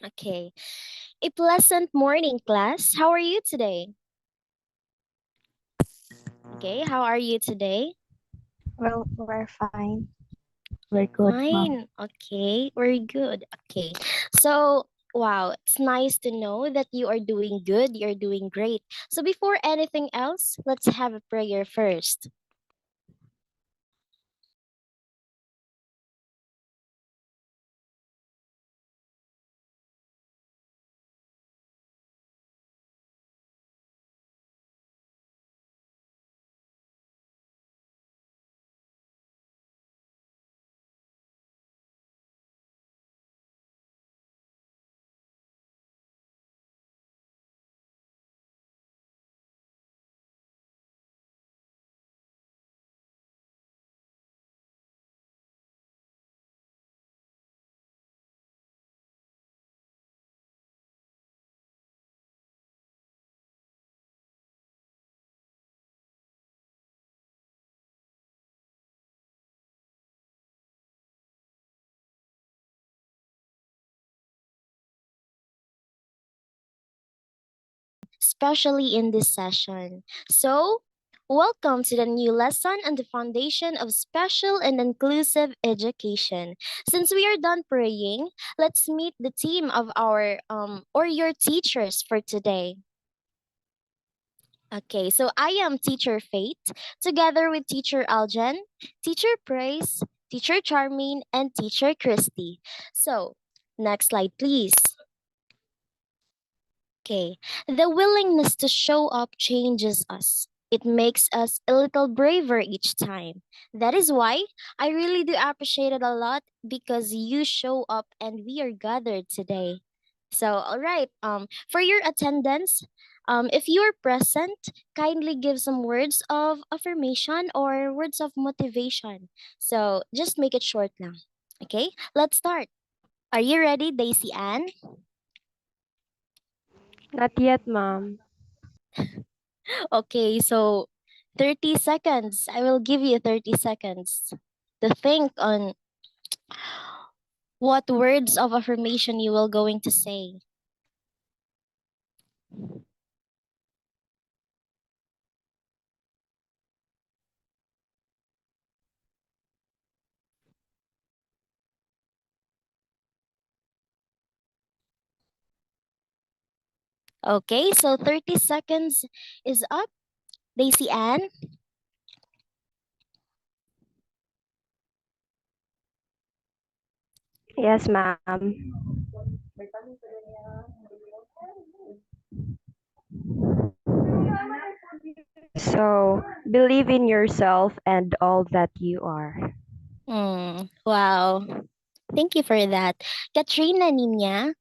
Okay. A pleasant morning, class. How are you today? Okay, how are you today? Well, we're fine. We're good, mom. Fine. Okay, we're good. Okay. So, wow, it's nice to know that you are doing good. You're doing great. So, before anything else, let's have a prayer first. Especially in this session. So, welcome to the new lesson on the foundation of special and inclusive education. Since we are done praying, let's meet the team of our or your teachers for today. Okay, so I am Teacher Faith, together with Teacher Aljan, Teacher Praise, Teacher Charming, and Teacher Christy. So, next slide, please. Okay, the willingness to show up changes us. It makes us a little braver each time. That is why I really do appreciate it a lot because you show up and we are gathered today. So, all right, for your attendance, if you are present, kindly give some words of affirmation or words of motivation. So, just make it short now. Okay, let's start. Are you ready, Daisy Ann? Not yet, mom. Okay, so 30 seconds. I will give you 30 seconds to think on what words of affirmation you will going to say. Okay, so 30 seconds is up. Daisy Ann? Yes, ma'am. So, believe in yourself and all that you are. Wow. Thank you for that. Katrina Ninya?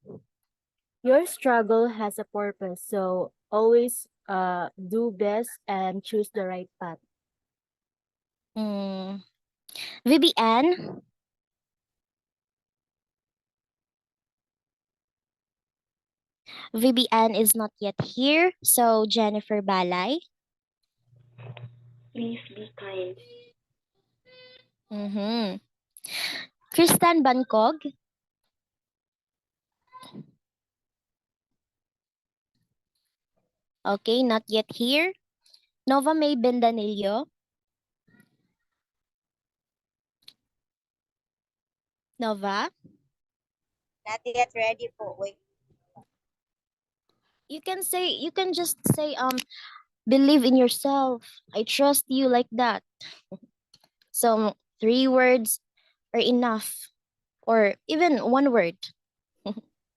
Your struggle has a purpose, so always do best and choose the right path. Mm. Vivian? Vivian is not yet here, so Jennifer Balay? Please be kind. Mm-hmm. Kristan Bancog? Okay, not yet here. Nova May Bendanillo? Nova? Not yet ready po. Wait. You can just say believe in yourself. I trust you like that. So three words are enough. Or even one word.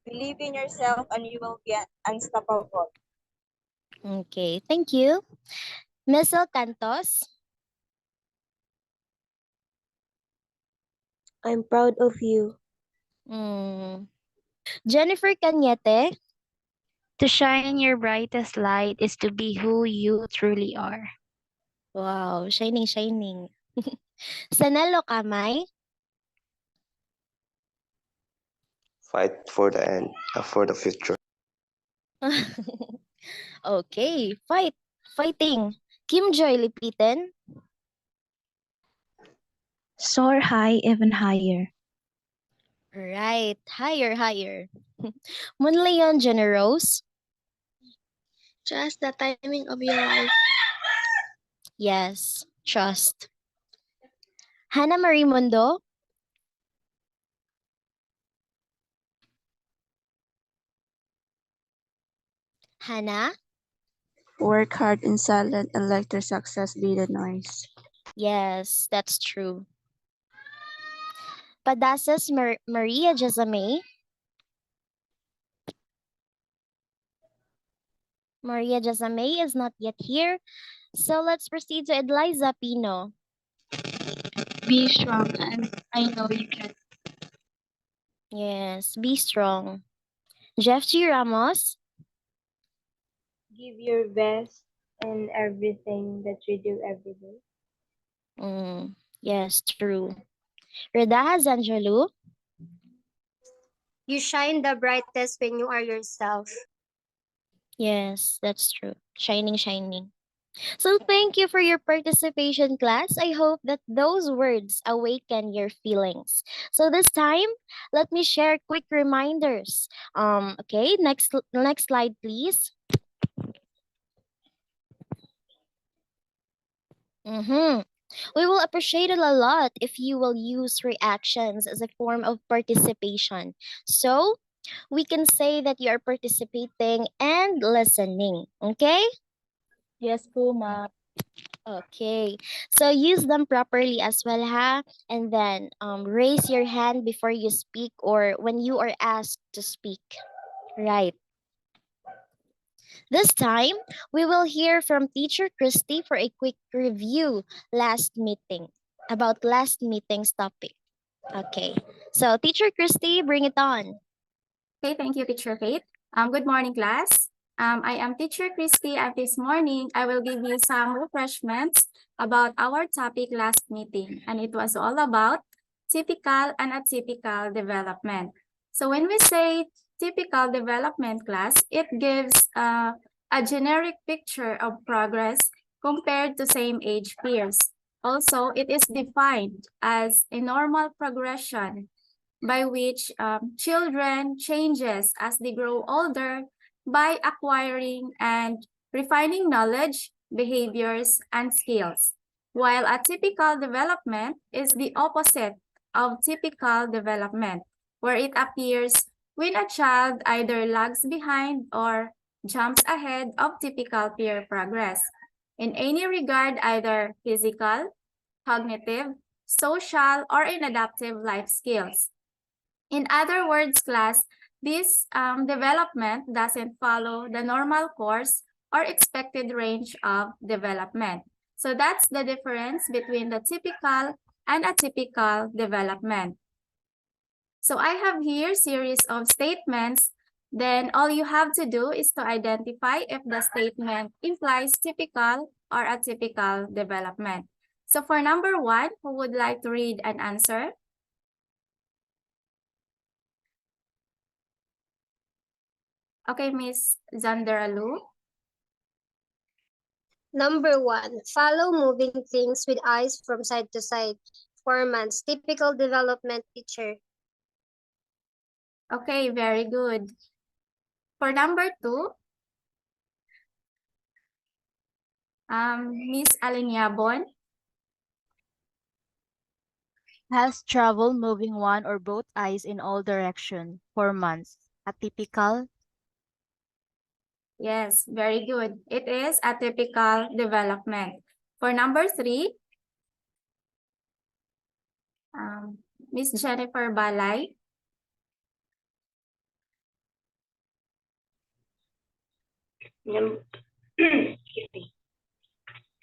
Believe in yourself and you will be unstoppable. Okay, thank you. Missile Cantos. I'm proud of you. Mm. Jennifer Cañete. To shine your brightest light is to be who you truly are. Wow, shining, shining. Sanelo Kamay. Fight for the end, for the future. Okay, fighting. Kim Joy Lipitin. Soar high, even higher. Right, higher, higher. Munleon Generose. Trust the timing of your life. Yes, trust. Hannah Marie Mundo. Hannah. Work hard in silence and let your success be the noise. Yes, that's true. Padasas Maria Jazame. Maria Jazame is not yet here. So let's proceed to Edliza Pino. Be strong, and I know you can. Yes, be strong. Jeff G. Ramos. Give your best in everything that you do every day. Yes, true. Reda Zanjalu. You shine the brightest when you are yourself. Yes, that's true. Shining, shining. So thank you for your participation, class. I hope that those words awaken your feelings. So this time, let me share quick reminders. Okay, next slide, please. We will appreciate it a lot if you will use reactions as a form of participation. So we can say that you are participating and listening. Okay? Yes po, ma'am. Okay. So use them properly as well, ha? And then raise your hand before you speak or when you are asked to speak. Right. This time, we will hear from Teacher Christy for a quick review about last meeting's topic. Okay. So, Teacher Christy, bring it on. Okay, thank you, Teacher Kate. Good morning, class. I am Teacher Christy, and this morning I will give you some refreshments about our topic last meeting, and it was all about typical and atypical development. So when we say typical development, class, it gives a generic picture of progress compared to same age peers. Also, it is defined as a normal progression by which children changes as they grow older by acquiring and refining knowledge, behaviors, and skills. While atypical development is the opposite of typical development, where it appears when a child either lags behind or jumps ahead of typical peer progress in any regard, either physical, cognitive, social, or in adaptive life skills. In other words, class, this development doesn't follow the normal course or expected range of development. So that's the difference between the typical and atypical development. So I have here a series of statements. Then all you have to do is to identify if the statement implies typical or atypical development. So for number 1, who would like to read an answer? Okay, Miss Zanderalu. Number 1, follow moving things with eyes from side to side. 4 months, typical development, teacher. Okay, very good. For number 2, Miss Alinyabon. Has trouble moving one or both eyes in all direction. 4 months. Atypical. Yes, very good. It is atypical development. For number 3, Miss Jennifer Balay. Excuse me.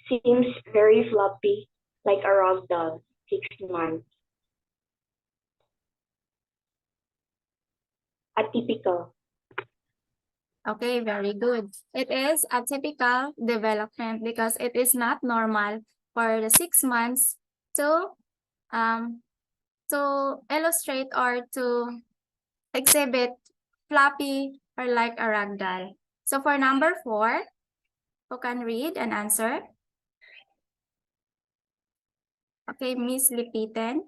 Seems very floppy, like a rag doll. 6 months. Atypical. Okay, very good. It is atypical development because it is not normal for the 6 months to illustrate or to exhibit floppy or like a rag doll. So for number 4, who can read and answer? Okay, Miss Lipitan.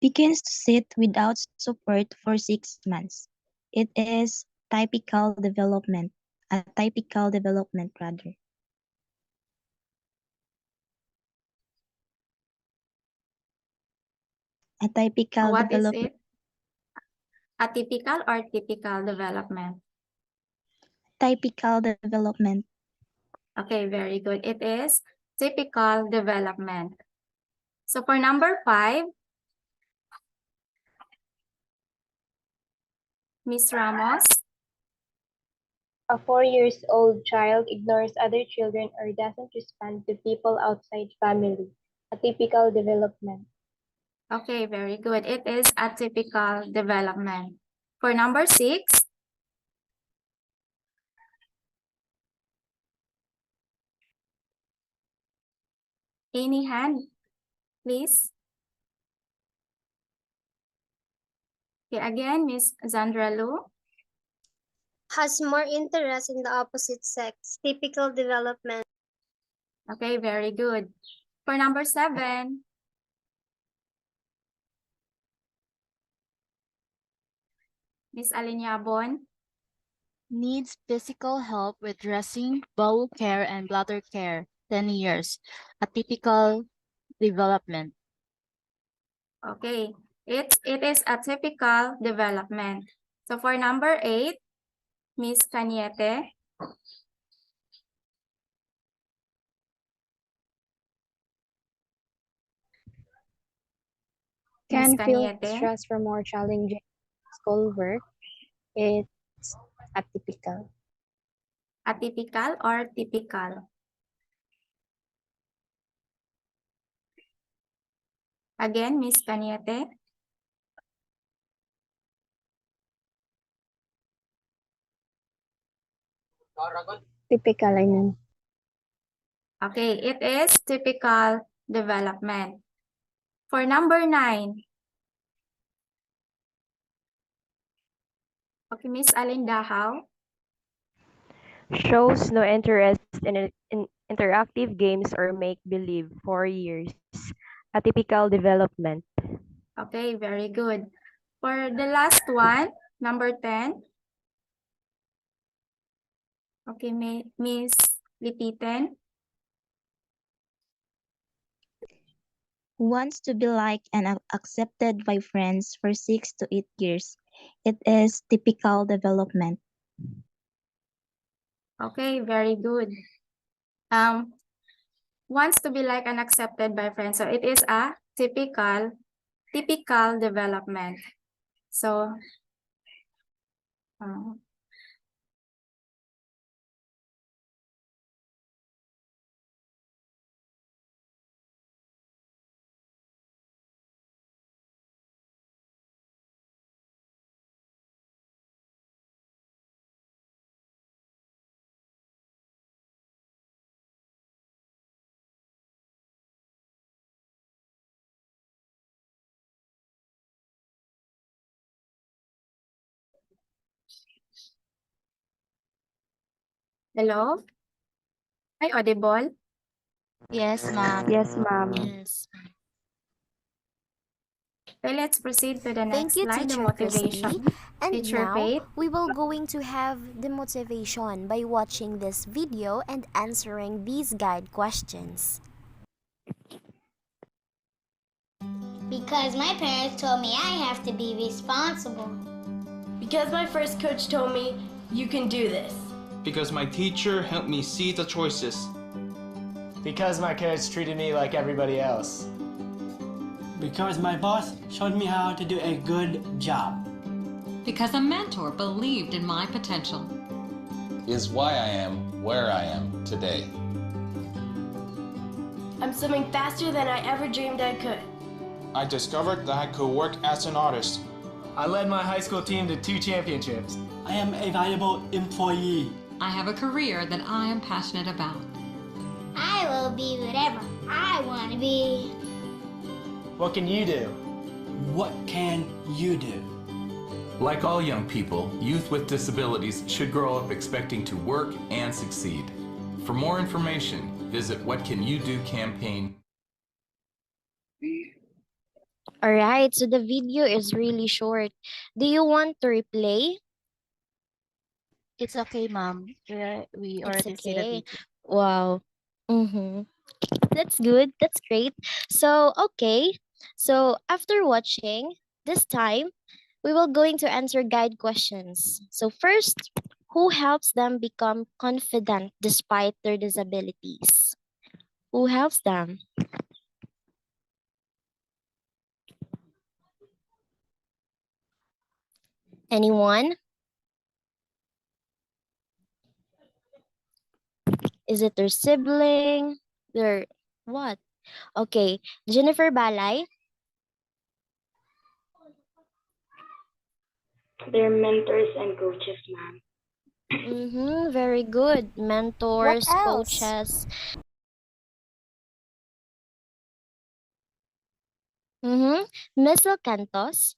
Begins to sit without support for 6 months. It is typical development, a typical development rather. A typical What is development. it? Atypical or typical development? Typical development. Okay, very good. It is typical development. So for number 5, Miss Ramos. A 4-year-old child ignores other children or doesn't respond to people outside family. A typical development. Okay, very good. It is atypical development. For number 6, any hand, please. Okay, again, Miss Zandra Lu. Has more interest in the opposite sex. Typical development. Okay, very good. For number 7, Miss Alinyabon. Needs physical help with dressing, bowel care, and bladder care. 10 years. A typical development. Okay, it is a typical development. So for number 8, Miss Caniete. Miss Can feel Caniete. stress for more challenging schoolwork. It's atypical. Atypical or typical? Again, Miss Caniete. Typical, I mean. Okay, it is typical development. For number 9. Okay, Miss Alindahaw. Shows no interest in interactive games or make-believe. 4 years. A typical development. Okay, very good. For the last one, number 10. Okay, Miss Lipiten. Wants to be liked and accepted by friends for 6 to 8 years. It is typical development. Okay, very good. Wants to be liked and accepted by friends. So it is a typical development. So hello? Ay, audible? Yes, ma'am. Yes, ma'am. Yes. Okay, let's proceed to the Thank next you, slide, the Teacher Christy. motivation. And Teacher now, Faith. we will going to have the motivation by watching this video and answering these guide questions. Because my parents told me I have to be responsible. Because my first coach told me, you can do this. Because my teacher helped me see the choices. Because my parents treated me like everybody else. Because my boss showed me how to do a good job. Because a mentor believed in my potential. Is why I am where I am today. I'm swimming faster than I ever dreamed I could. I discovered that I could work as an artist. I led my high school team to 2 championships. I am a valuable employee. I have a career that I am passionate about. I will be whatever I want to be. What can you do? What can you do? Like all young people, youth with disabilities should grow up expecting to work and succeed. For more information, visit What Can You Do campaign. All right, so the video is really short. Do you want to replay? It's okay, ma'am. We It's already see the okay. video. Wow. Mm-hmm. That's good. That's great. So, okay. So, after watching, this time we will going to answer guide questions. So, first, who helps them become confident despite their disabilities? Who helps them? Anyone? Is it their sibling? Their what? Okay, Jennifer Balay. They're mentors and coaches, ma'am. Mm-hmm, very good. What Mentors, else? coaches. Mm-hmm. Miss Cantos.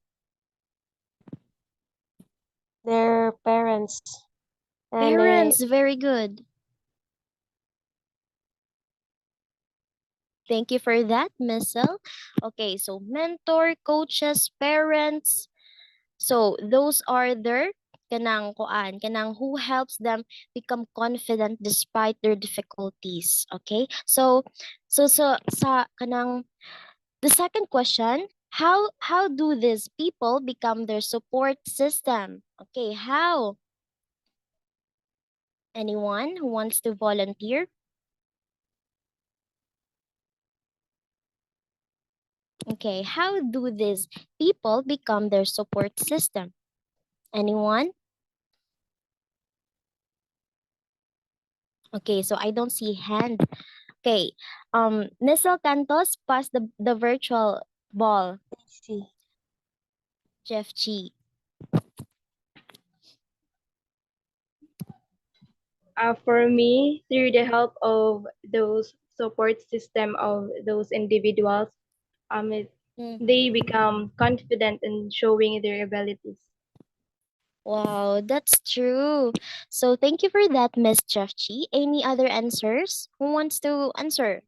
Their parents and they Parents, very good. Thank you for that, Missel. Okay, so mentor, coaches, parents. So those are their kanang who helps them become confident despite their difficulties. Okay? So sa kanang the second question, how do these people become their support system? Okay, how? Anyone who wants to volunteer? Okay, how do these people become their support system? Anyone? Okay, so I don't see hand. Okay, Nissel Cantos, pass the virtual ball. see. Jeff G. For me, through the help of those support system of those individuals, they become confident in showing their abilities. Wow, that's true. So thank you for that, Miss Jeff G. Any other answers? Who wants to answer?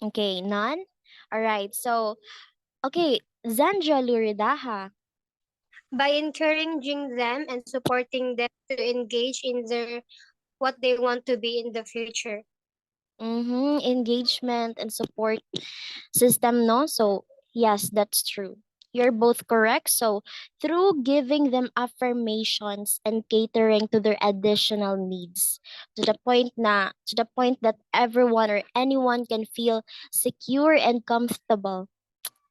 Okay, none? All right, so, okay, Zandra Luridaha. By encouraging them and supporting them to engage in their what they want to be in the future. Mm-hmm, engagement and support system, no? So, yes, that's true. You're both correct. So, through giving them affirmations and catering to their additional needs, to the point that everyone or anyone can feel secure and comfortable.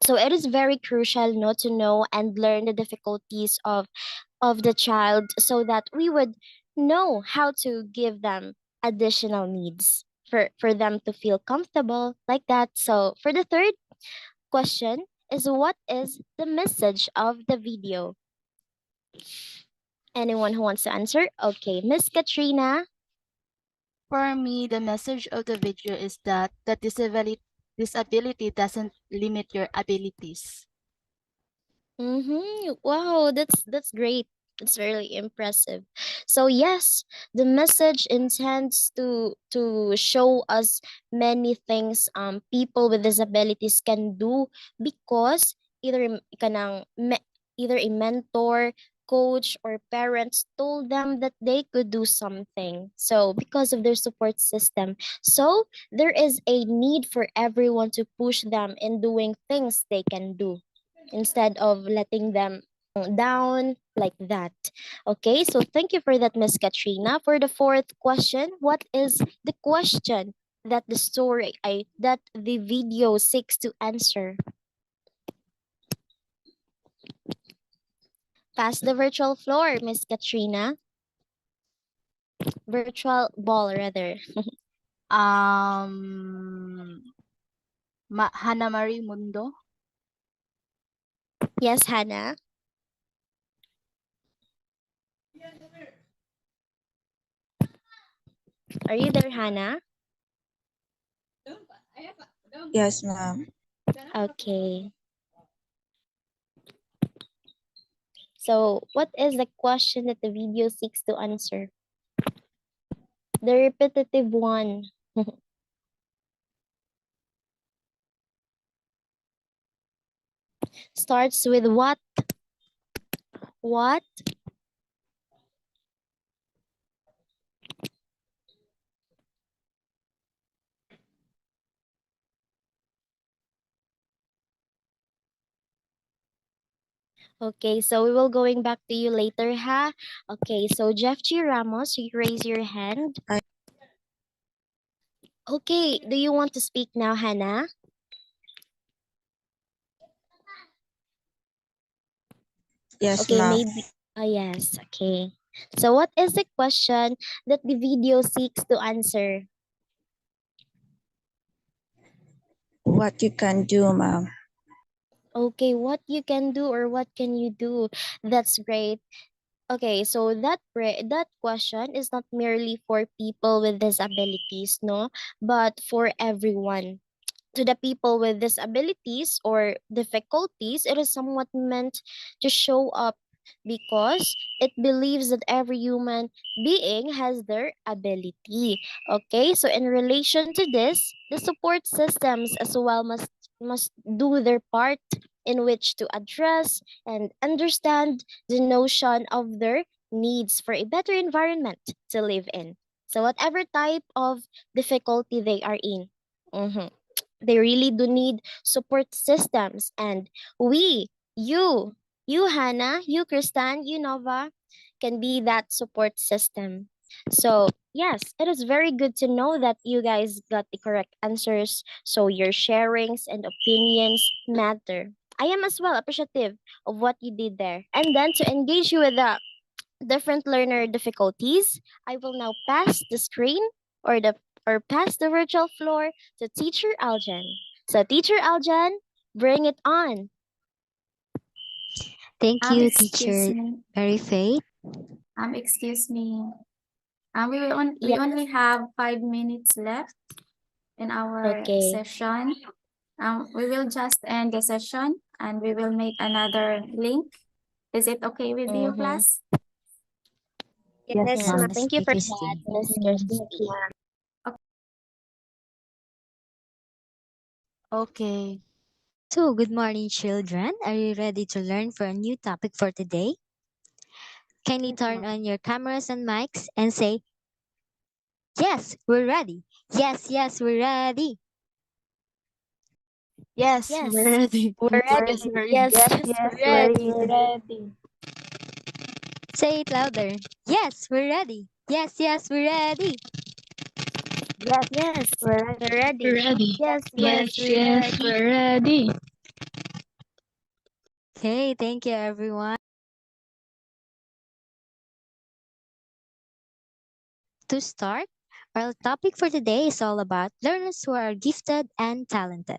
So it is very crucial not to know and learn the difficulties of the child so that we would know how to give them additional needs for them to feel comfortable like that. So for the third question is, what is the message of the video? Anyone who wants to answer? Okay, Miss Katrina. For me, the message of the video is that the disability doesn't limit your abilities. Mm-hmm. Wow, that's great. It's really impressive. So yes, the message intends to show us many things people with disabilities can do because either a mentor, coach, or parents told them that they could do something. So because of their support system. So there is a need for everyone to push them in doing things they can do instead of letting them down like that. Okay, so thank you for that, Miss Katrina. For the fourth question, what is the question that that the video seeks to answer? Pass the virtual floor, Miss Katrina. Virtual ball, rather. Hannah Marie Mundo. Yes, Hannah. Are you there, Hannah? Yes, ma'am. Okay. So, what is the question that the video seeks to answer? The repetitive one. starts with what? What? Okay, so we will going back to you later, ha? Okay, so Jeff G. Ramos, you raise your hand. Okay, do you want to speak now, Hannah? Yes, Okay, ma'am. maybe. Yes, okay. So what is the question that the video seeks to answer? What you can do, ma'am. Okay, what you can do or what can you do? That's great. Okay, so that question is not merely for people with disabilities, no, but for everyone. To the people with disabilities or difficulties, it is somewhat meant to show up because it believes that every human being has their ability. Okay, so in relation to this, the support systems as well must do their part in which to address and understand the notion of their needs for a better environment to live in. So whatever type of difficulty they are in. They really do need support systems. And we, you, Hannah, you, Kristan, you, Nova, can be that support system. So, yes, it is very good to know that you guys got the correct answers. So, your sharings and opinions matter. I am as well appreciative of what you did there. And then to engage you with the different learner difficulties, I will now pass the screen or pass the virtual floor to Teacher Aljan. So Teacher Aljan, bring it on. Thank you, Excuse Teacher me. Mary Faith. Excuse me. We Yeah. only have 5 minutes left in our Okay. session. We will just end the session and we will make another link. Is it okay with you, class? Yes, ma'am. Thank you for that, Miss Kirsty. Okay. So, good morning, children. Are you ready to learn for a new topic for today? Kindly turn on your cameras and mics and say, yes, we're ready. Yes, yes, we're ready. Yes, Yes, we're ready. we're ready. Yes, we're Yes, ready. yes, we're ready. Ready. Say it louder. Yes, we're ready. Yes, yes, we're ready. Yes, we're ready. We're ready. Yes, Yes, we're yes, ready. we're ready. Okay, thank you, everyone. To start, our topic for today is all about learners who are gifted and talented.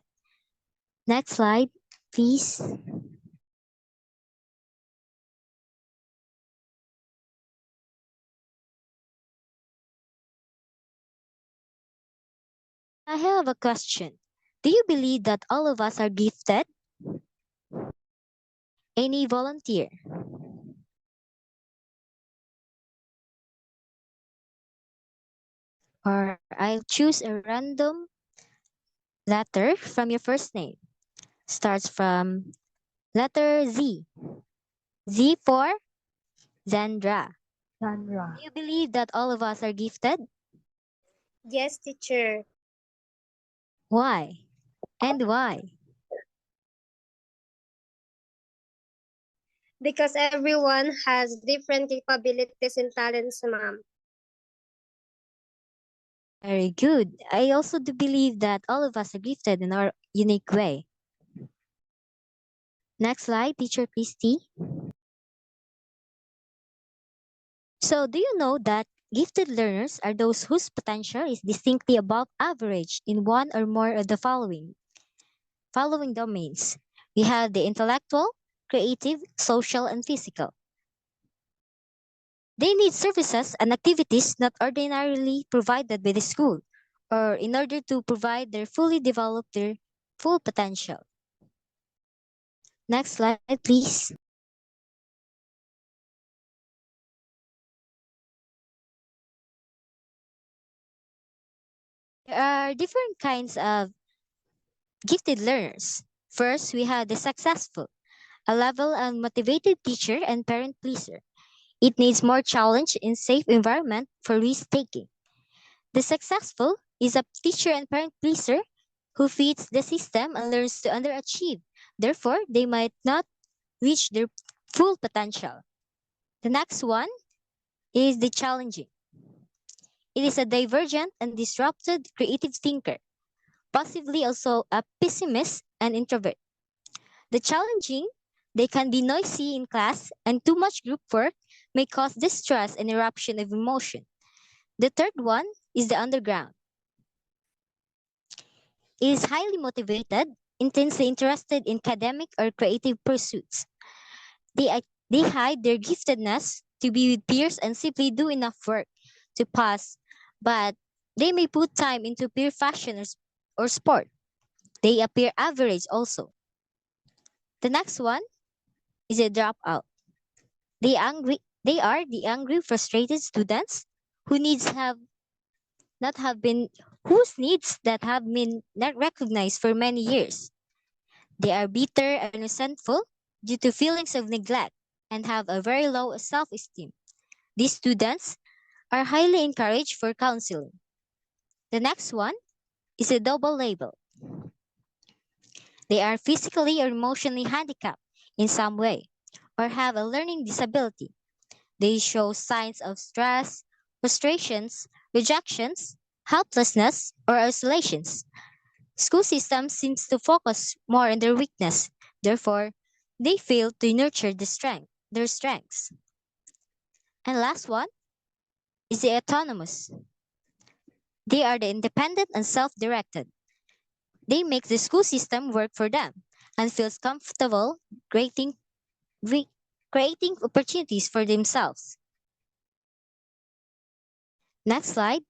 Next slide, please. I have a question. Do you believe that all of us are gifted? Any volunteer? Or I'll choose a random letter from your first name. Starts from letter Z. Z for Zandra. Sandra. Do you believe that all of us are gifted? Yes, teacher. Why? And why? Because everyone has different capabilities and talents, ma'am. Very good. I also do believe that all of us are gifted in our unique way. Next slide, Teacher Christy. So, do you know that gifted learners are those whose potential is distinctly above average in one or more of the following domains? We have the intellectual, creative, social, and physical. They need services and activities not ordinarily provided by the school, or in order to provide their fully develop their full potential. Next slide, please. There are different kinds of gifted learners. First, we have the successful. a level and motivated teacher and parent pleaser. It needs more challenge in safe environment for risk taking. The successful is a teacher and parent pleaser who feeds the system and learns to underachieve. Therefore, they might not reach their full potential. The next one is the challenging. It is a divergent and disrupted creative thinker, possibly also a pessimist and introvert. The challenging, they can be noisy in class, and too much group work may cause distress and eruption of emotion. The third one is the underground. It is highly motivated, intensely interested in academic or creative pursuits. They hide their giftedness to be with peers and simply do enough work to pass, but they may put time into peer fashion or sport. They appear average also. The next one is a dropout. They are the angry, frustrated students who needs have not have been whose needs that have been not recognized for many years. They are bitter and resentful due to feelings of neglect and have a very low self-esteem. These students are highly encouraged for counseling. The next one is a double label. They are physically or emotionally handicapped in some way or have a learning disability. They show signs of stress, frustrations, rejections, helplessness, or isolations. School system seems to focus more on their weakness. Therefore, they fail to nurture their strengths. And last one is the autonomous. They are the independent and self-directed. They make the school system work for them and feels comfortable creating opportunities for themselves. Next slide.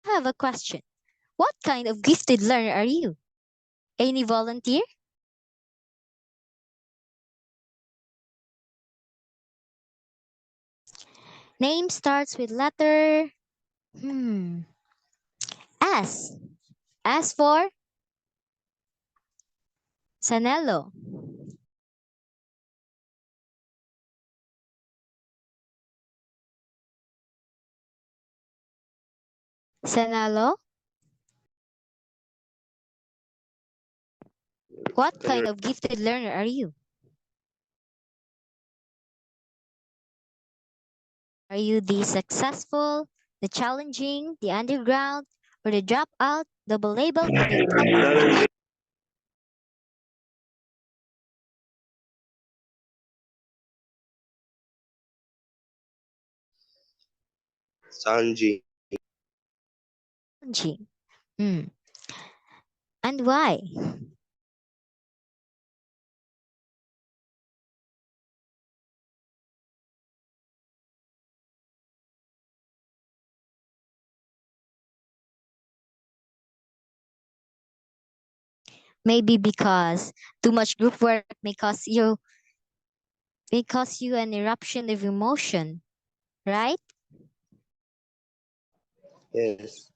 I have a question. What kind of gifted learner are you? Any volunteer? Name starts with letter S. S for Sanelo. Sanelo? What kind of gifted learner are you? Are you the successful, the challenging, the underground, or the dropout, double label, or the autonomous? Sanji. Challenging. And why? Maybe because too much group work may cause you an eruption of emotion, right? Yes.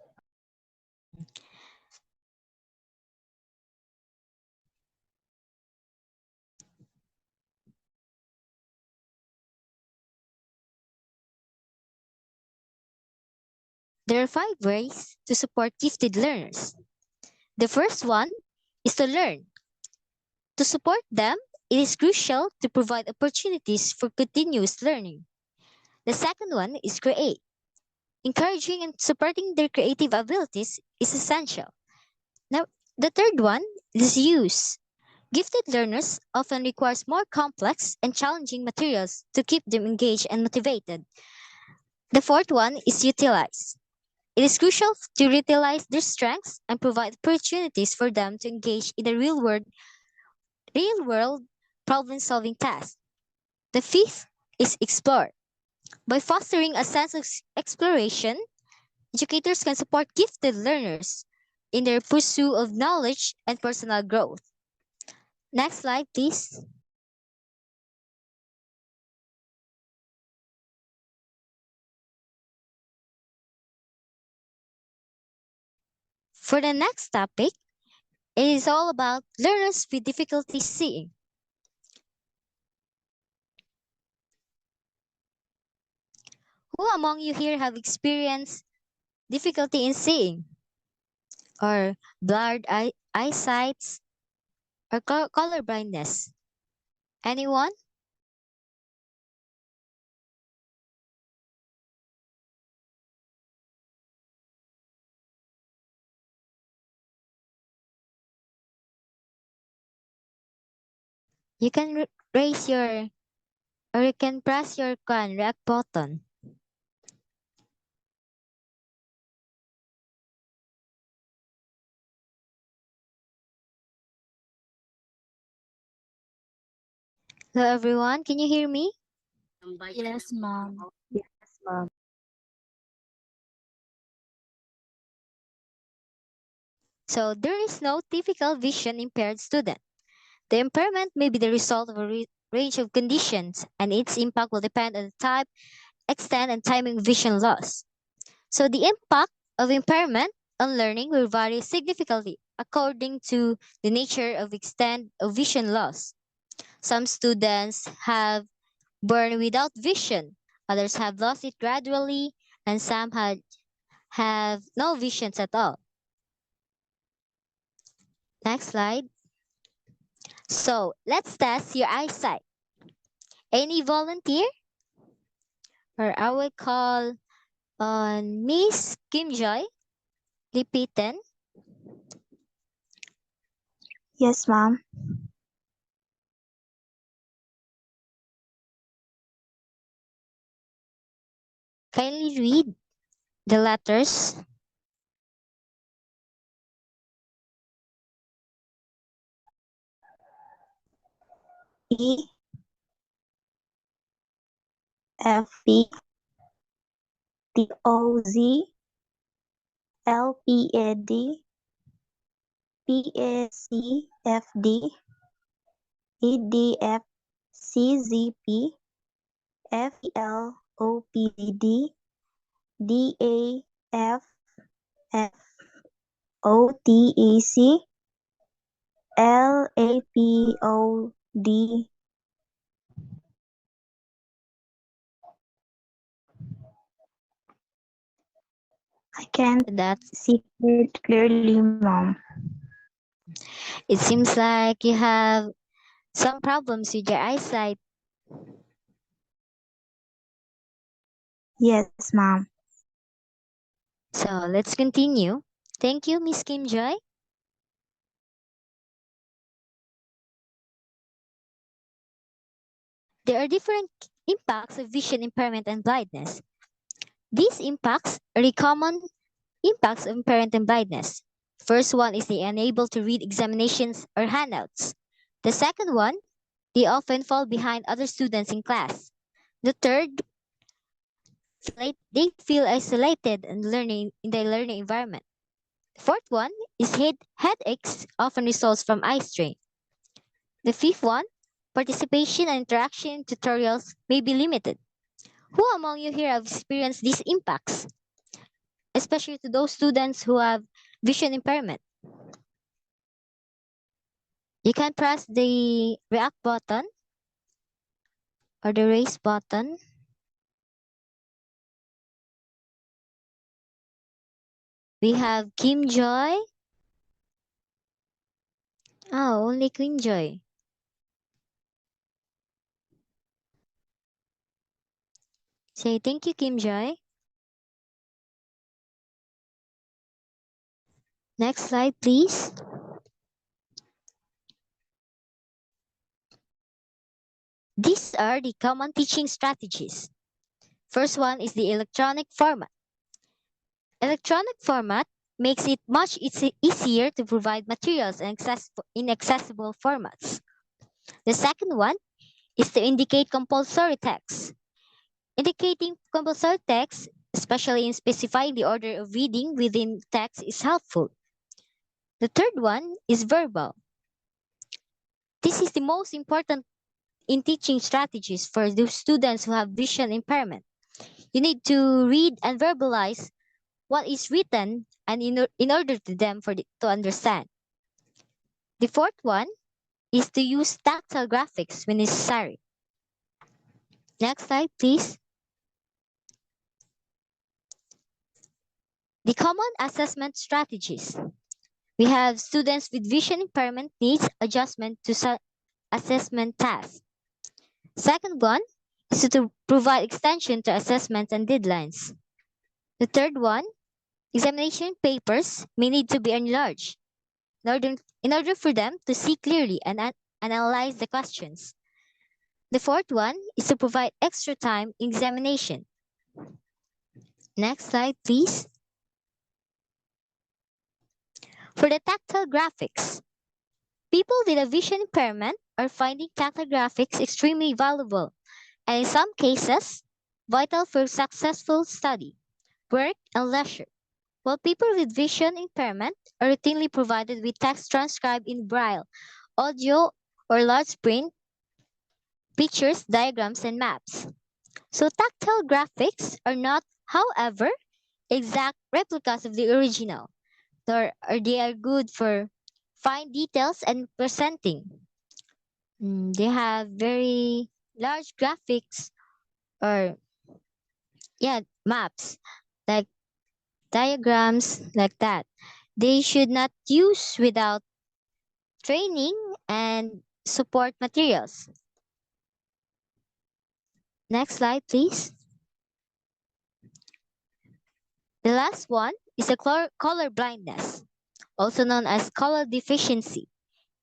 There are 5 ways to support gifted learners. The first one is to learn. To support them, it is crucial to provide opportunities for continuous learning. The second one is create. Encouraging and supporting their creative abilities is essential. Now, the third one is use. Gifted learners often requires more complex and challenging materials to keep them engaged and motivated. The fourth one is utilize. It is crucial to utilize their strengths and provide opportunities for them to engage in the real world problem-solving tasks. The fifth is explore. By fostering a sense of exploration, educators can support gifted learners in their pursuit of knowledge and personal growth. Next slide, please. For the next topic, It is all about learners with difficulty seeing. Who among you here have experienced difficulty in seeing, or blurred eyesight, or color blindness? Anyone? You can raise your, or you can press your react button. Hello everyone, can you hear me? Yes, ma'am. Yes, ma'am. So there is no typical vision impaired student. The impairment may be the result of a range of conditions, and its impact will depend on the type, extent, and timing of vision loss. So the impact of impairment on learning will vary significantly according to the nature of extent of vision loss. Some students have born without vision, others have lost it gradually, and some have no visions at all. Next slide. So let's test your eyesight. Any volunteer? Or I will call on Miss Kim Joy Lipitan. Yes, ma'am. Kindly read the letters. E, F, P, T, O, Z, L, P, A, D, P, A, C, F, D, E, D, F, C, Z, P, F, E, L, O, P, D, D, A, F, F, O, T, E, C, L, A, P, O, D. I can't see clearly, mom. It seems like you have some problems with your eyesight. Yes, ma'am. So let's continue. Thank you, Miss Kim Joy. There are different impacts of vision impairment and blindness. These impacts are the common impacts of impairment and blindness. First one is they unable to read examinations or handouts. The second one, they often fall behind other students in class. The third, they feel isolated in their learning environment. The fourth one is headaches often results from eye strain. The fifth one, participation and interaction in tutorials may be limited. Who among you here have experienced these impacts? Especially to those students who have vision impairment. You can press the react button or the raise button. We have Kim Joy. Oh, only Kim Joy. Say thank you, Kim Joy. Next slide, please. These are the common teaching strategies. First one is the electronic format. Electronic format makes it much easier to provide materials in accessible formats. The second one is to indicate compulsory text. Indicating compulsory text, especially in specifying the order of reading within text, is helpful. The third one is verbal. This is the most important in teaching strategies for those students who have vision impairment. You need to read and verbalize what is written and in order to them to understand. The fourth one is to use tactile graphics when necessary. Next slide, please. The common assessment strategies. We have students with vision impairment needs adjustment to assessment tasks. Second one is to provide extension to assessments and deadlines. The third one, examination papers may need to be enlarged in order for them to see clearly and analyze the questions. The fourth one is to provide extra time in examination. Next slide, please. For the tactile graphics, people with a vision impairment are finding tactile graphics extremely valuable and in some cases, vital for successful study, work, and leisure. While people with vision impairment are routinely provided with text transcribed in braille, audio, or large print, pictures, diagrams, and maps. So tactile graphics are not, however, exact replicas of the original, nor are they good for fine details and presenting. They have very large graphics or maps like diagrams like that. They should not use without training and support materials. Next slide, please. The last one is a color blindness, also known as color deficiency.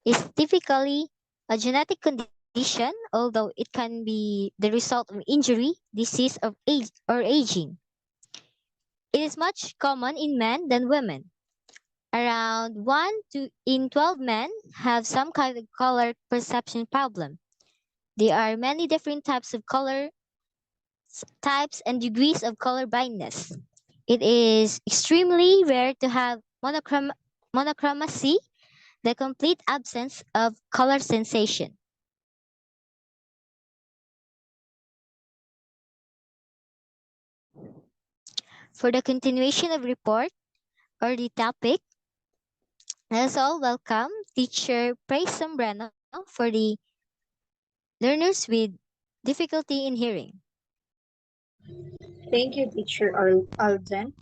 It's typically a genetic condition, although it can be the result of injury, disease, of age, or aging. It is much common in men than women. Around 1 in 12 men have some kind of color perception problem. There are many different types of color types and degrees of color blindness. It is extremely rare to have monochromacy, the complete absence of color sensation. For the continuation of report or the topic, let us all welcome Teacher Praise Sombrano for the learners with difficulty in hearing. Thank you, Teacher Alden.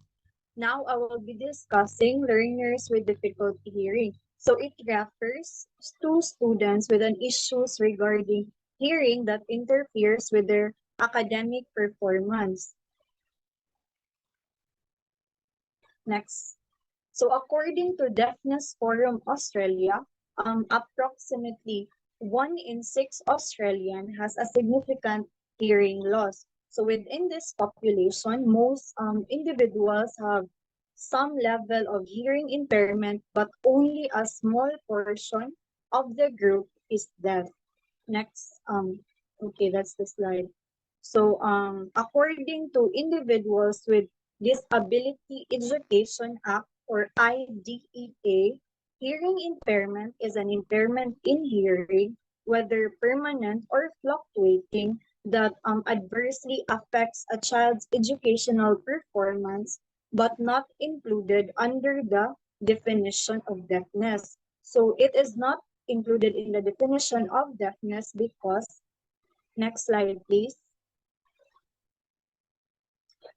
Now I will be discussing learners with difficulty hearing. So it refers to students with an issues regarding hearing that interferes with their academic performance. Next. So according to Deafness Forum Australia, approximately 1 in 6 Australian has a significant hearing loss. So within this population, most individuals have some level of hearing impairment, but only a small portion of the group is deaf. Next, okay, that's the slide. So according to Individuals with Disability Education Act, or IDEA, hearing impairment is an impairment in hearing, whether permanent or fluctuating, that adversely affects a child's educational performance, but not included under the definition of deafness. So it is not included in the definition of deafness because, next slide please,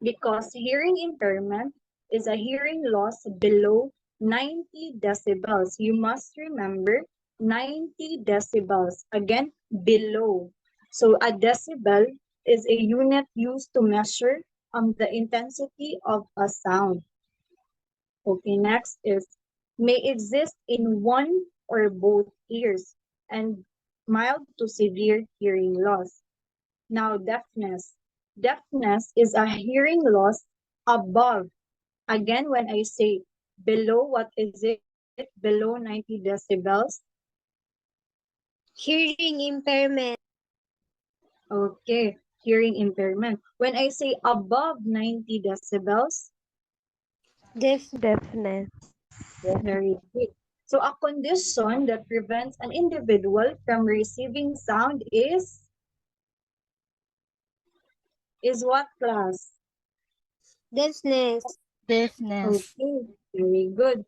because hearing impairment is a hearing loss below 90 decibels. You must remember 90 decibels, again, below. So a decibel is a unit used to measure the intensity of a sound. Okay, next is may exist in one or both ears and mild to severe hearing loss. Now, deafness. Deafness is a hearing loss above. Again, when I say below, what is it? Below 90 decibels? Hearing impairment. Okay, hearing impairment. When I say above 90 decibels? Deafness. Very good. So a condition that prevents an individual from receiving sound is what, class? Deafness. Deafness. Okay, very good.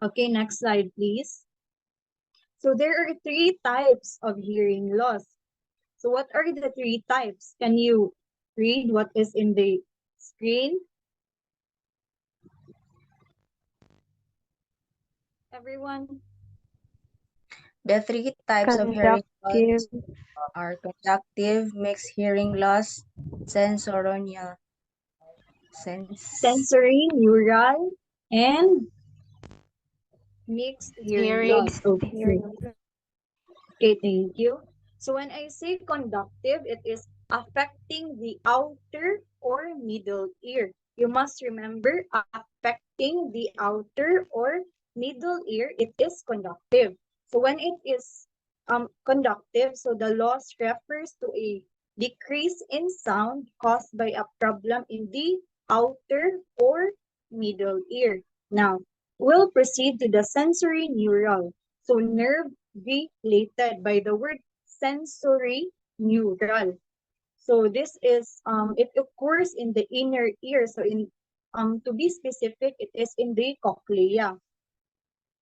Okay, next slide, please. So there are 3 types of hearing loss. So what are the 3 types? Can you read what is in the screen? Everyone? The 3 types of hearing loss are conductive, mixed hearing loss, sensorineural, Sensory, neural, and mixed hearing loss. Okay. Okay, thank you. So when I say conductive, it is affecting the outer or middle ear. You must remember, affecting the outer or middle ear, it is conductive. So when it is conductive, so the loss refers to a decrease in sound caused by a problem in the outer or middle ear. Now, we'll proceed to the sensory neural. So nerve related by the word sensory neural. So this is it occurs in the inner ear. So in to be specific, it is in the cochlea.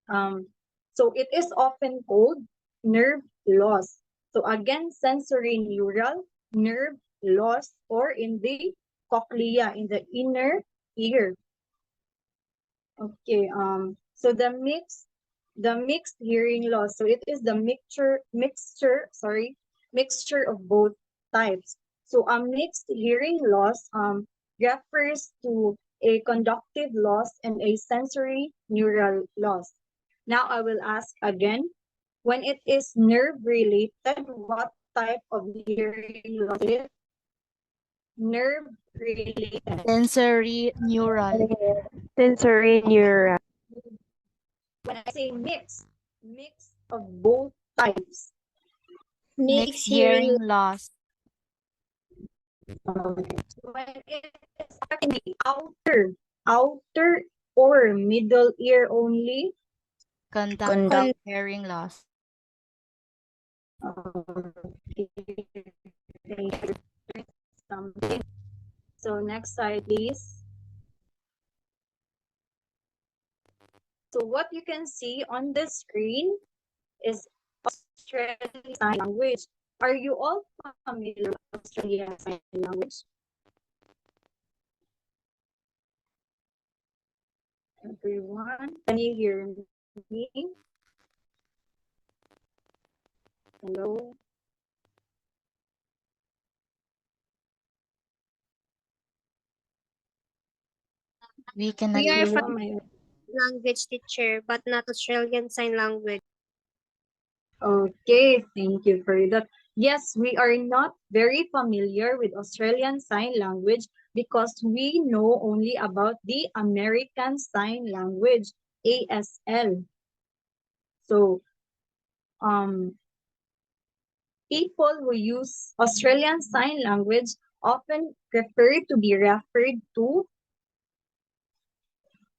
So it is often called nerve loss. So again, sensory neural, nerve loss, or in the cochlea, in the inner ear. Okay, so the mixed hearing loss. So it is the mixture of both types. So a mixed hearing loss refers to a conductive loss and a sensory neural loss. Now I will ask again, when it is nerve related, what type of hearing loss is it? Nerve related. Sensory neural. Sensory neural. When I say mix of both types. Mixed hearing loss. When it is in the outer or middle ear only. Conductive hearing loss. So next slide, please. So what you can see on the screen is Australian Sign Language. Are you all familiar with Australian Sign Language? Everyone, can you hear me? Hello? We cannot We are hear from you. language teacher, but not Australian Sign Language. Okay, thank you for that. Yes, we are not very familiar with Australian Sign Language because we know only about the American Sign Language, ASL. So, people who use Australian Sign Language often prefer to be referred to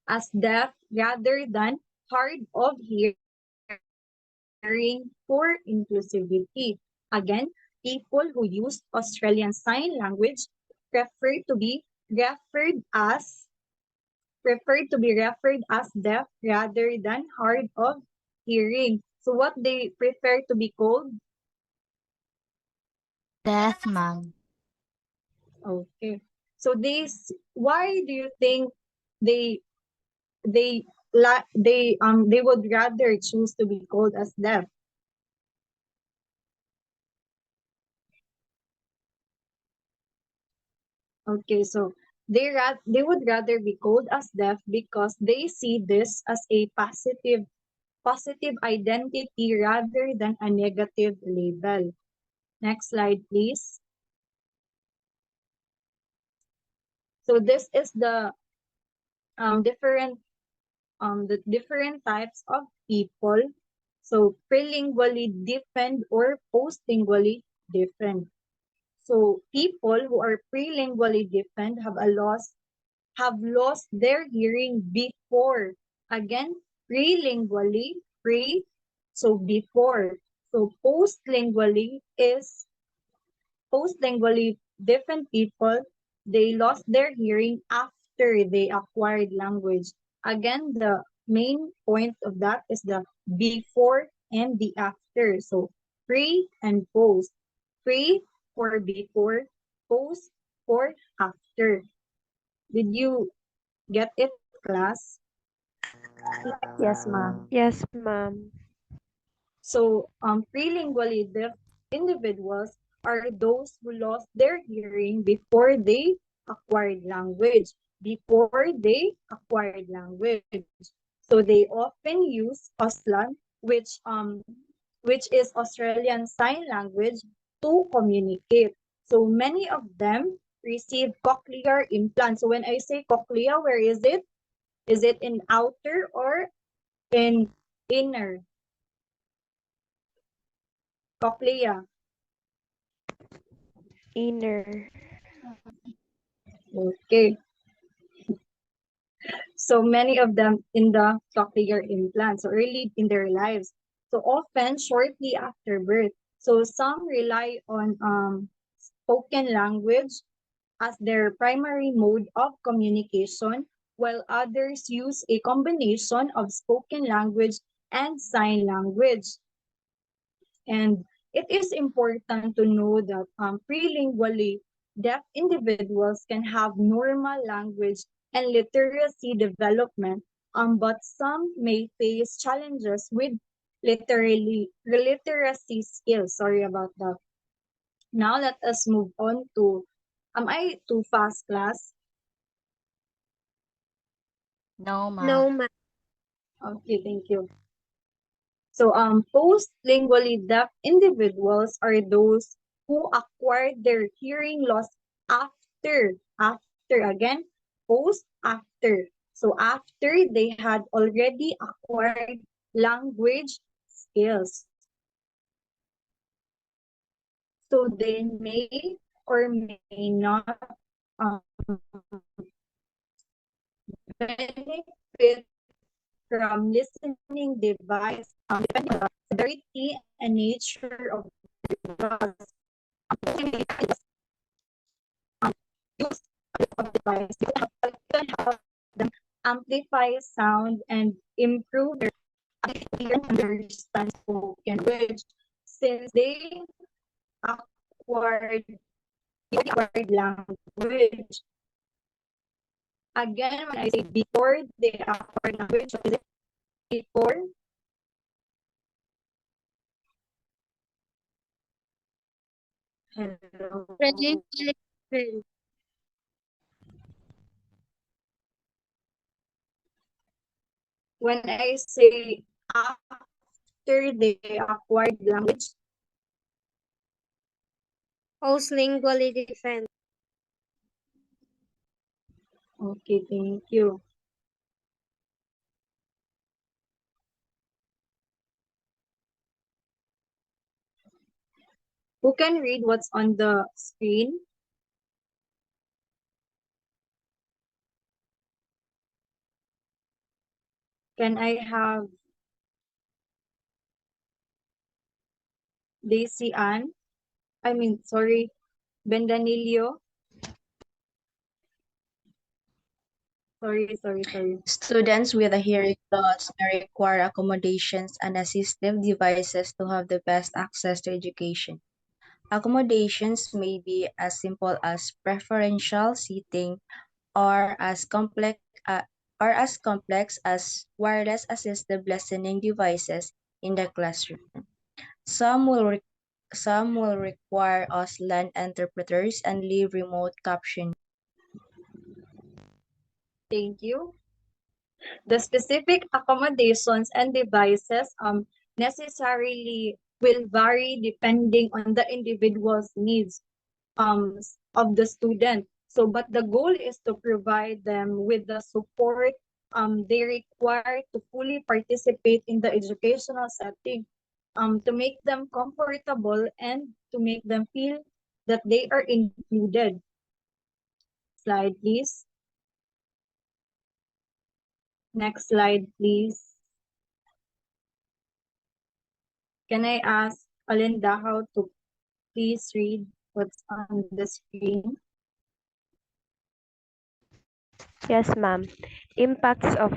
as deaf rather than hard of hearing for inclusivity. Again, people who use Australian Sign Language prefer to be referred as deaf rather than hard of hearing. So what they prefer to be called? Deaf man. Okay. So why do you think they would rather choose to be called as deaf? Okay, so they would rather be called as deaf because they see this as a positive identity rather than a negative label. Next slide, please. So this is the different types of people. So prelingually deafened or postlingually deafened. So people who are prelingually deafened have lost their hearing before. Again, prelingually, so before. So postlingually deafened people, they lost their hearing after they acquired language. Again, the main point of that is the before and the after. So pre and post. Pre for before, post for after. Did you get it, class? Yes, ma'am. Yes, ma'am. So, prelingually deaf individuals are those who lost their hearing before they acquired language. Before they acquired language. So they often use Auslan, which is Australian Sign Language, to communicate. So many of them receive cochlear implants. So when I say cochlea, where is it? Is it in outer or in inner? Cochlea. Inner. Okay. So many of them in the cochlear implant, so early in their lives. So often shortly after birth. So some rely on spoken language as their primary mode of communication, while others use a combination of spoken language and sign language. And it is important to know that prelingually deaf individuals can have normal language and literacy development, but some may face challenges with literacy skills. Sorry about that. Now let us move on to, am I too fast, class? No, ma'am. No, ma'am. Okay, thank you. So, post-lingually deaf individuals are those who acquired their hearing loss after again, after. So after they had already acquired language skills. So they may or may not benefit from listening device, depending on the severity and nature of the device. Use of device can help them amplify sound and improve their ability to understand spoken language, since they acquired language. Again, when I say before they acquired language, what is it? Before when I say after they acquired language, Postlingually defend. okay, thank you. Who can read what's on the screen? Can I have Daisy Ann? Sorry, Bendanilio. Sorry. Students with a hearing loss may require accommodations and assistive devices to have the best access to education. Accommodations may be as simple as preferential seating or as complex as wireless assistive listening devices in the classroom. Some will require Auslan interpreters and leave remote captioning. Thank you. The specific accommodations and devices necessarily will vary depending on the individual's needs of the student. So, but the goal is to provide them with the support they require to fully participate in the educational setting, to make them comfortable and to make them feel that they are included. Slide, please. Next slide, please. Can I ask Alinda how to please read what's on the screen? Yes, ma'am. Impacts of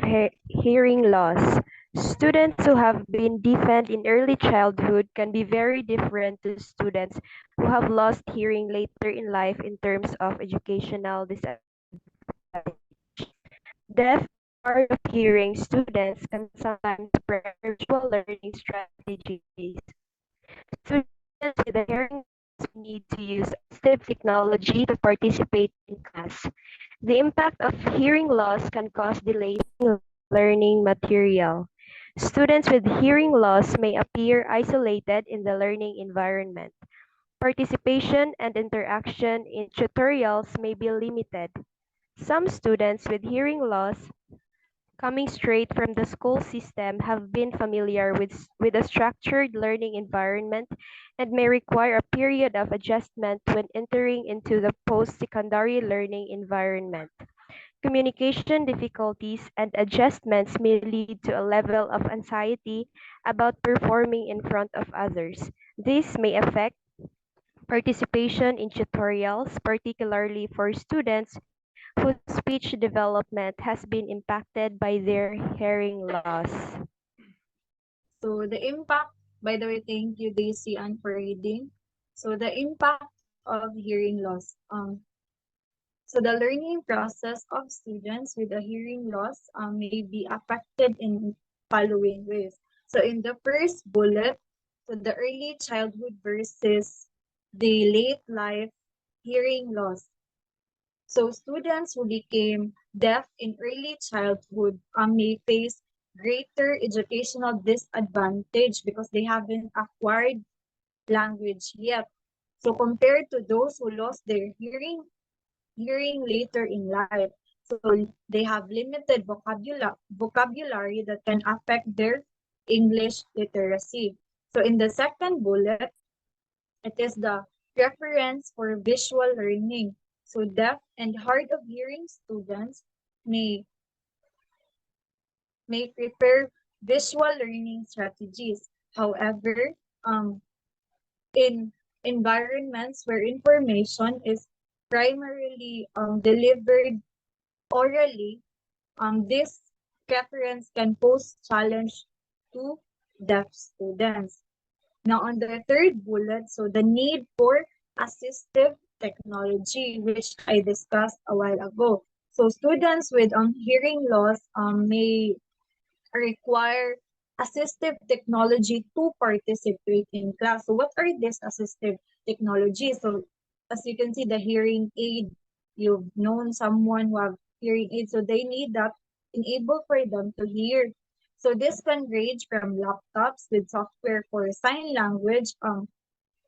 hearing loss. Students who have been deafened in early childhood can be very different to students who have lost hearing later in life in terms of educational disadvantage. Deaf or hard of hearing students can sometimes prefer visual learning strategies. Students with a hearing loss need to use assistive technology to participate in class. The impact of hearing loss can cause delays in learning material. Students with hearing loss may appear isolated in the learning environment. Participation and interaction in tutorials may be limited. Some students with hearing loss coming straight from the school system have been familiar with a structured learning environment and may require a period of adjustment when entering into the post-secondary learning environment. Communication difficulties and adjustments may lead to a level of anxiety about performing in front of others. This may affect participation in tutorials, particularly for students whose speech development has been impacted by their hearing loss. So the impact, by the way, thank you, Daisy, and for reading. So the impact of hearing loss. So the learning process of students with a hearing loss may be affected in following ways. So in the first bullet, so the early childhood versus the late life hearing loss. So students who became deaf in early childhood may face greater educational disadvantage because they haven't acquired language yet. So compared to those who lost their hearing later in life. So they have limited vocabulary that can affect their English literacy. So in the second bullet, it is the preference for visual learning. So deaf and hard of hearing students may prefer visual learning strategies. However, in environments where information is primarily delivered orally, this preference can pose challenge to deaf students. Now, on the third bullet, so the need for assistive technology, which I discussed a while ago. So students with hearing loss may require assistive technology to participate in class. So what are these assistive technologies? So as you can see, the hearing aid, you've known someone who have hearing aid, so they need that enable for them to hear. So this can range from laptops with software for sign language,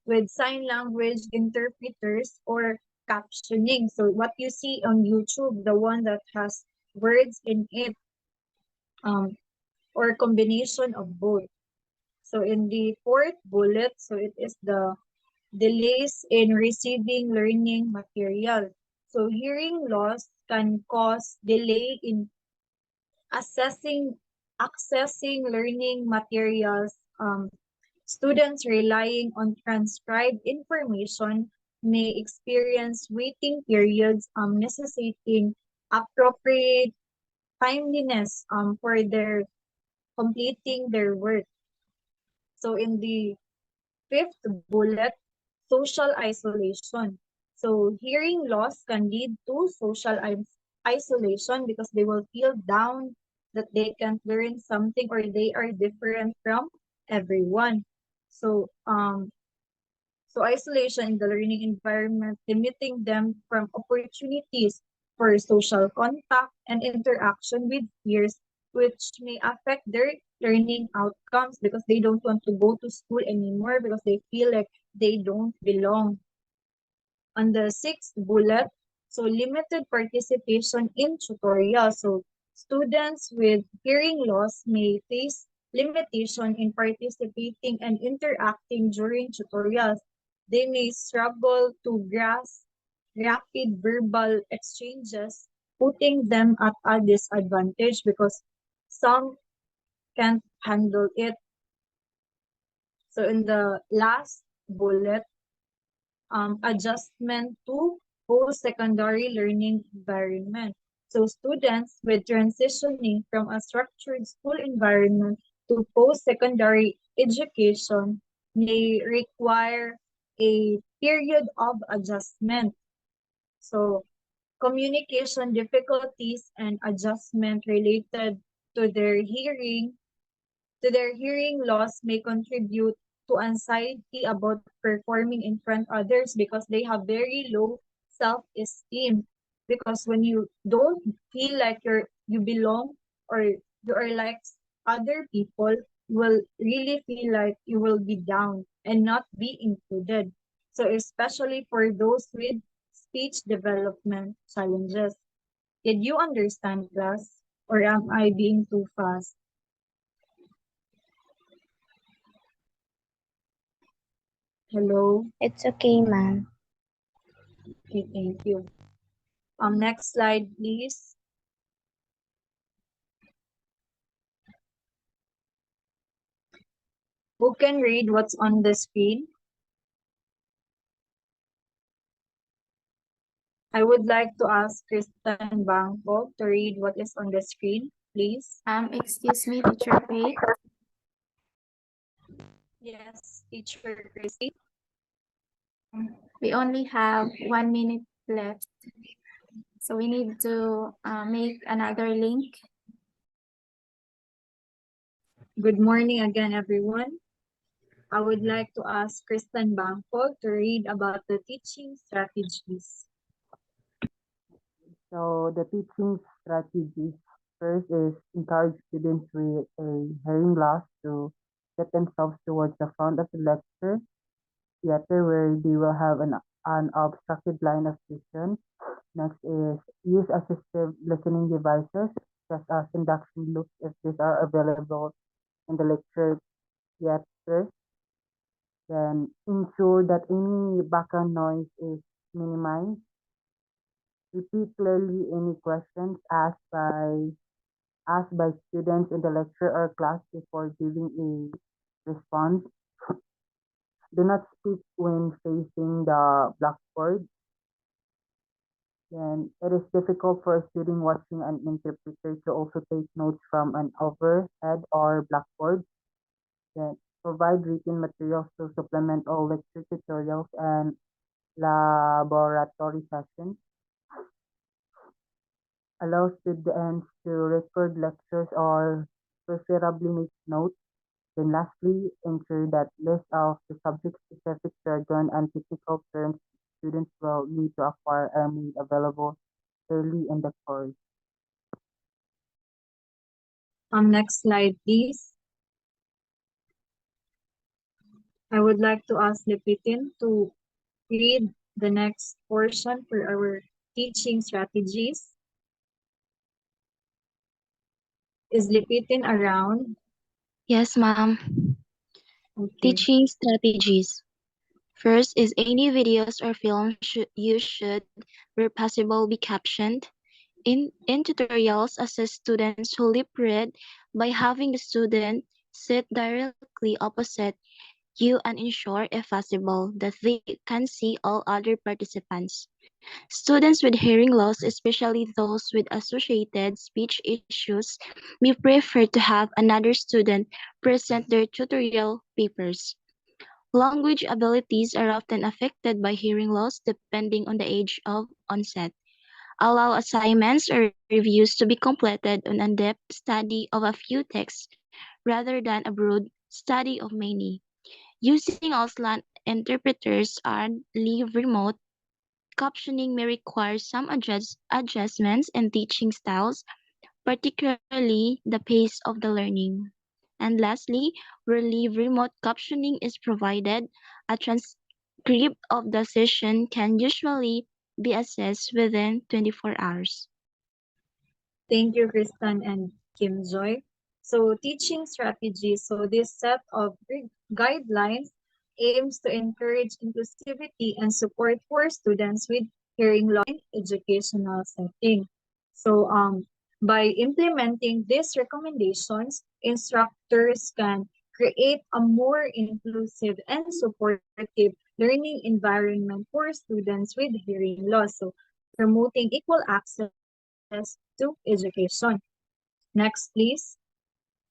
with sign language interpreters or captioning. So what you see on YouTube, the one that has words in it, or combination of both. So in the fourth bullet, so it is the delays in receiving learning material. So hearing loss can cause delay in accessing learning materials. Students relying on transcribed information may experience waiting periods necessitating appropriate timeliness for their completing their work. So in the fifth bullet, social isolation. So hearing loss can lead to social isolation because they will feel down that they can't learn something or they are different from everyone. So isolation in the learning environment, limiting them from opportunities for social contact and interaction with peers, which may affect their learning outcomes because they don't want to go to school anymore because they feel like they don't belong. On the sixth bullet, so limited participation in tutorials. So students with hearing loss may face limitation in participating and interacting during tutorials. They may struggle to grasp rapid verbal exchanges, putting them at a disadvantage because some can't handle it. So in the last bullet, adjustment to post-secondary learning environment. So students with transitioning from a structured school environment to post-secondary education may require a period of adjustment. So communication difficulties and adjustment related to their hearing loss may contribute to anxiety about performing in front of others because they have very low self-esteem. Because when you don't feel like you belong or you are like other people, you will really feel like you will be down and not be included. So especially for those with speech development challenges. Did you understand, class? Or am I being too fast? Hello? It's okay, ma'am. Okay, thank you. Next slide, please. Who can read what's on the screen? I would like to ask Kristen Bangko to read what is on the screen, please. Excuse me, Teacher Faith. Yes, Teacher Christy. We only have 1 minute left. So we need to make another link. Good morning again, everyone. I would like to ask Kristen Bangko to read about the teaching strategies. So the teaching strategies first is encourage students with a hearing loss to get themselves towards the front of the lecture theater where they will have an obstructed line of vision. Next is use assistive listening devices such as induction loops if these are available in the lecture theater. Then ensure that any background noise is minimized. Repeat clearly any questions asked by students in the lecture or class before giving a response. Do not speak when facing the blackboard. Then it is difficult for a student watching an interpreter to also take notes from an overhead or blackboard. Then provide written materials to supplement all lecture tutorials and laboratory sessions. Allow students to record lectures or preferably make notes. Then lastly, ensure that list of the subject-specific jargon and technical terms students will need to acquire are made available early in the course. Next slide, please. I would like to ask Lipitin to read the next portion for our teaching strategies. Is Lipitin around? Yes, ma'am. Okay. Teaching strategies. First is any videos or films you should, where possible, be captioned. In tutorials, assist students who lip read by having the student sit directly opposite you and ensure, if possible, that they can see all other participants. Students with hearing loss, especially those with associated speech issues, may prefer to have another student present their tutorial papers. Language abilities are often affected by hearing loss depending on the age of onset. Allow assignments or reviews to be completed on an in-depth study of a few texts rather than a broad study of many. Using Auslan interpreters and leave remote captioning may require some adjustments in teaching styles, particularly the pace of the learning. And lastly, where leave remote captioning is provided, a transcript of the session can usually be accessed within 24 hours. Thank you, Kristen and Kim Joy. So teaching strategies. So this set of guidelines aims to encourage inclusivity and support for students with hearing loss in educational setting. So by implementing these recommendations, instructors can create a more inclusive and supportive learning environment for students with hearing loss. So promoting equal access to education. Next, please.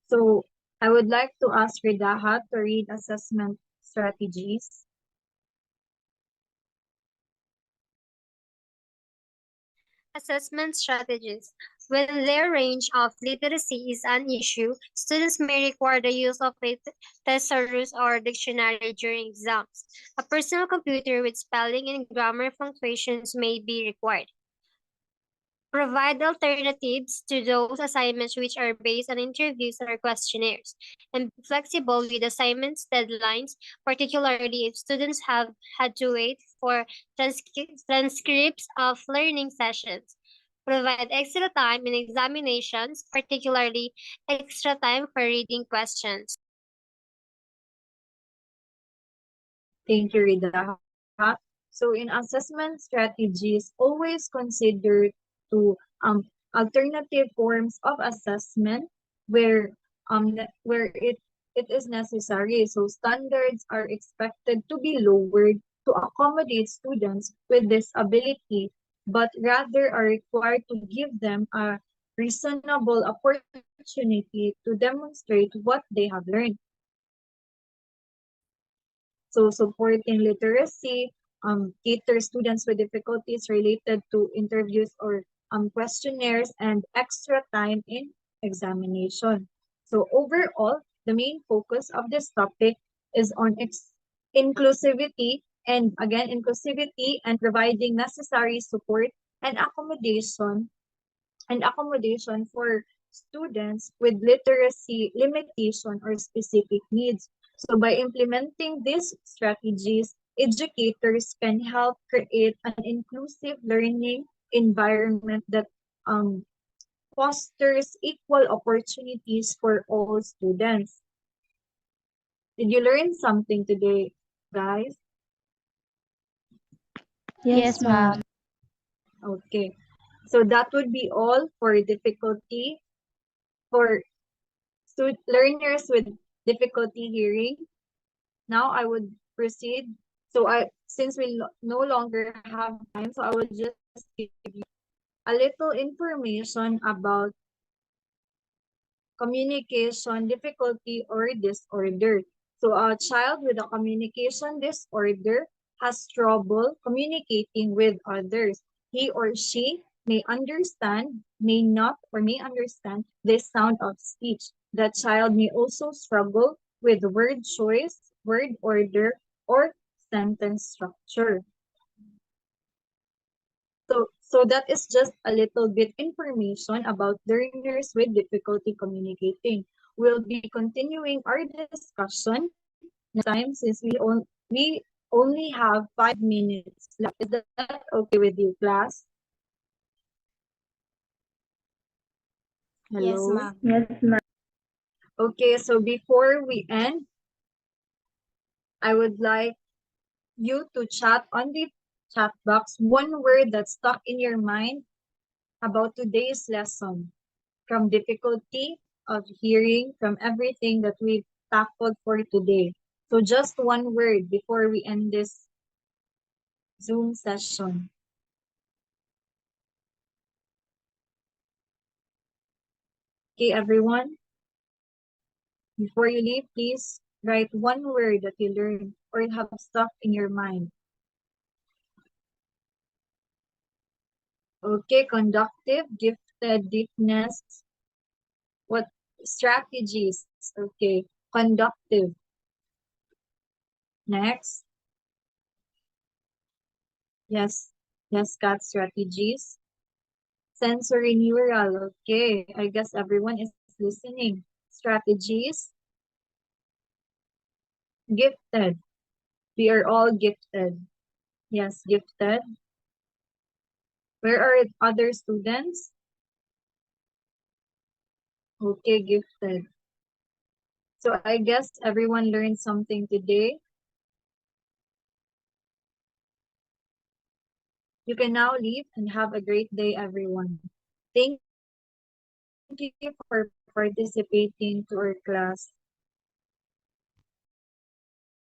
So I would like to ask Ridaha to read assessment strategies. Assessment strategies. When their range of literacy is an issue, students may require the use of a thesaurus or dictionary during exams. A personal computer with spelling and grammar punctuations may be required. Provide alternatives to those assignments which are based on interviews or questionnaires, and be flexible with assignments deadlines, particularly if students have had to wait for transcripts of learning sessions. Provide extra time in examinations, particularly extra time for reading questions. Thank you, Ridaha. So in assessment strategies, always consider to alternative forms of assessment where it is necessary. So standards are expected to be lowered to accommodate students with disability, but rather are required to give them a reasonable opportunity to demonstrate what they have learned. So supporting literacy, cater students with difficulties related to interviews or questionnaires, and extra time in examination. So overall, the main focus of this topic is on inclusivity, and again, inclusivity and providing necessary support and accommodation for students with literacy limitation or specific needs. So by implementing these strategies, educators can help create an inclusive learning environment that fosters equal opportunities for all students. Did you learn something today, guys? Yes, ma'am. Okay. So that would be all for difficulty for learners with difficulty hearing. Now I would proceed. So since we no longer have time, so I will just give you a little information about communication difficulty or disorder. So a child with a communication disorder has trouble communicating with others. He or she may understand, may not, or may understand the sound of speech. The child may also struggle with word choice, word order, or sentence structure. So that is just a little bit information about learners with difficulty communicating. We'll be continuing our discussion next time since we only have 5 minutes left. Is that okay with you, class? Hello? Yes, ma'am. Yes, ma'am. Okay, so before we end, I would like you to chat on the chat box one word that stuck in your mind about today's lesson, from difficulty of hearing, from everything that we've tackled for today. So just one word before we end this Zoom session. Okay, everyone. Before you leave, please write one word that you learned or have stuck in your mind. Okay, conductive, gifted, deafness. What strategies? Okay, conductive. Next. Yes, Kat, strategies. Sensory neural. Okay, I guess everyone is listening. Strategies. Gifted. We are all gifted. Yes, gifted. Where are other students? Okay, gifted. So I guess everyone learned something today. You can now leave and have a great day, everyone. Thank you for participating to our class.